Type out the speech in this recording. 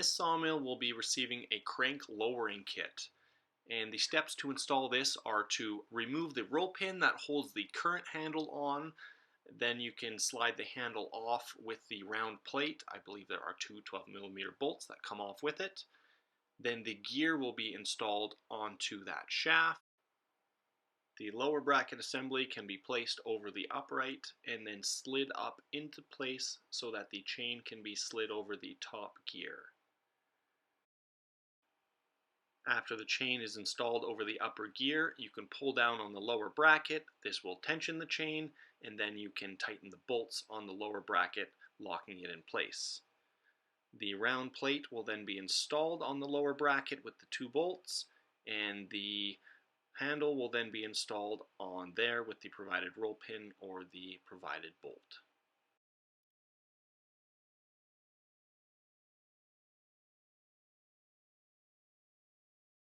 This sawmill will be receiving a crank lowering kit. And the steps to install this are to remove the roll pin that holds the current handle on. Then you can slide the handle off with the round plate. I believe there are two 12mm bolts that come off with it. Then the gear will be installed onto that shaft. The lower bracket assembly can be placed over the upright and then slid up into place so that the chain can be slid over the top gear. After the chain is installed over the upper gear, you can pull down on the lower bracket. This will tension the chain, and then you can tighten the bolts on the lower bracket, locking it in place. The round plate will then be installed on the lower bracket with the two bolts, and the handle will then be installed on there with the provided roll pin or the provided bolt.